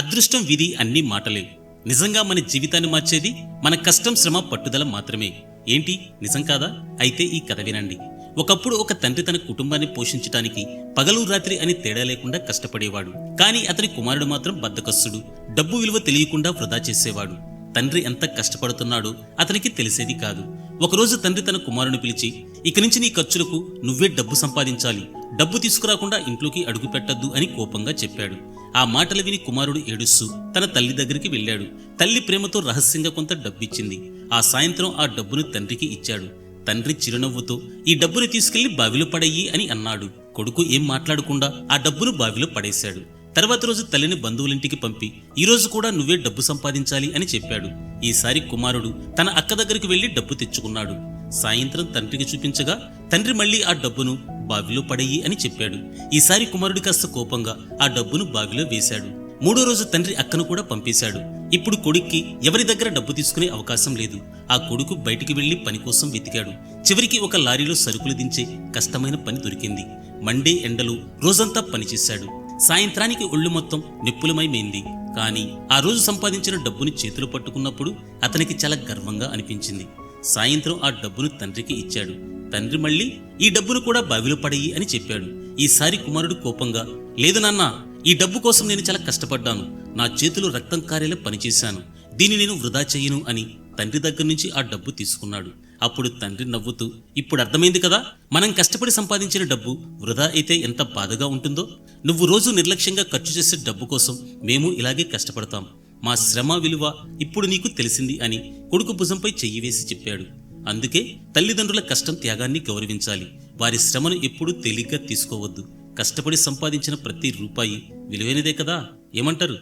అదృష్టం విధి అన్నీ మాటలే. నిజంగా మన జీవితాన్ని మార్చేది మన కష్టం, శ్రమ, పట్టుదల మాత్రమే. ఏంటి నిజం కాదా? అయితే ఈ కథ వినండి. ఒకప్పుడు ఒక తండ్రి తన కుటుంబాన్ని పోషించటానికి పగలు రాత్రి అని తేడా లేకుండా కష్టపడేవాడు. కానీ అతని కుమారుడు మాత్రం బద్ధకస్తుడు. డబ్బు విలువ తెలియకుండా వృధా చేసేవాడు. తండ్రి ఎంత కష్టపడుతున్నాడో అతనికి తెలిసేది కాదు. ఒకరోజు తండ్రి తన కుమారుని పిలిచి, ఇక నుంచి నీ ఖర్చులకు నువ్వే డబ్బు సంపాదించాలి, డబ్బు తీసుకురాకుండా ఇంట్లోకి అడుగు పెట్టద్దు అని కోపంగా చెప్పాడు. ఆ మాటలు విని కుమారుడు ఏడుస్తూ తన తల్లి దగ్గరికి వెళ్ళాడు. తల్లి ప్రేమతో రహస్యంగా కొంత డబ్బిచ్చింది. ఆ సాయంత్రం ఆ డబ్బును తండ్రికి ఇచ్చాడు. తండ్రి చిరునవ్వుతో, ఈ డబ్బుని తీసుకెళ్లి బావిలో పడయ్యి అని అన్నాడు. కొడుకు ఏం మాట్లాడకుండా ఆ డబ్బును బావిలో పడేశాడు. తర్వాత రోజు తల్లిని బంధువులింటికి పంపి, ఈ రోజు కూడా నువ్వే డబ్బు సంపాదించాలి అని చెప్పాడు. ఈసారి కుమారుడు తన అక్క దగ్గరికి వెళ్లి డబ్బు తెచ్చుకున్నాడు. సాయంత్రం తండ్రికి చూపించగా తండ్రి మళ్లీ ఆ డబ్బును బావిలో పడేయి అని చెప్పాడు. ఈసారి కుమారుడు కాస్త కోపంగా ఆ డబ్బును బావిలో వేశాడు. మూడో రోజు తండ్రి అక్కను కూడా పంపేశాడు. ఇప్పుడు కొడుక్కి ఎవరి దగ్గర డబ్బు తీసుకునే అవకాశం లేదు. ఆ కొడుకు బయటికి వెళ్లి పని కోసం వెతికాడు. చివరికి ఒక లారీలో సరుకులు దించే కష్టమైన పని దొరికింది. మండే ఎండలు రోజంతా పనిచేశాడు. సాయంత్రానికి ఒళ్ళు మొత్తం నిప్పులమైంది. కానీ ఆ రోజు సంపాదించిన డబ్బుని చేతులు పట్టుకున్నప్పుడు అతనికి చాలా గర్వంగా అనిపించింది. సాయంత్రం ఆ డబ్బును తండ్రికి ఇచ్చాడు. తండ్రి మళ్ళీ ఈ డబ్బును కూడా బావిలో పడేయి అని చెప్పాడు. ఈసారి కుమారుడు కోపంగా, లేదు నాన్న, ఈ డబ్బు కోసం నేను చాలా కష్టపడ్డాను, నా చేతులు రక్తం కారేలా పనిచేశాను, దీన్ని నేను వృధా చెయ్యను అని తండ్రి దగ్గర నుంచి ఆ డబ్బు తీసుకున్నాడు. అప్పుడు తండ్రి నవ్వుతూ, ఇప్పుడు అర్థమైంది కదా, మనం కష్టపడి సంపాదించిన డబ్బు వృధా అయితే ఎంత బాధగా ఉంటుందో. నువ్వు రోజు నిర్లక్ష్యంగా ఖర్చు చేసే డబ్బు కోసం మేము ఇలాగే కష్టపడతాం. మా శ్రమ విలువ ఇప్పుడు నీకు తెలిసింది అని కొడుకు భుజంపై చెయ్యి వేసి చెప్పాడు. అందుకే తల్లిదండ్రుల కష్టం, త్యాగాన్ని గౌరవించాలి. వారి శ్రమను ఎప్పుడూ తేలిగ్గా తీసుకోవద్దు. కష్టపడి సంపాదించిన ప్రతి రూపాయి విలువైనదే కదా. ఏమంటారు?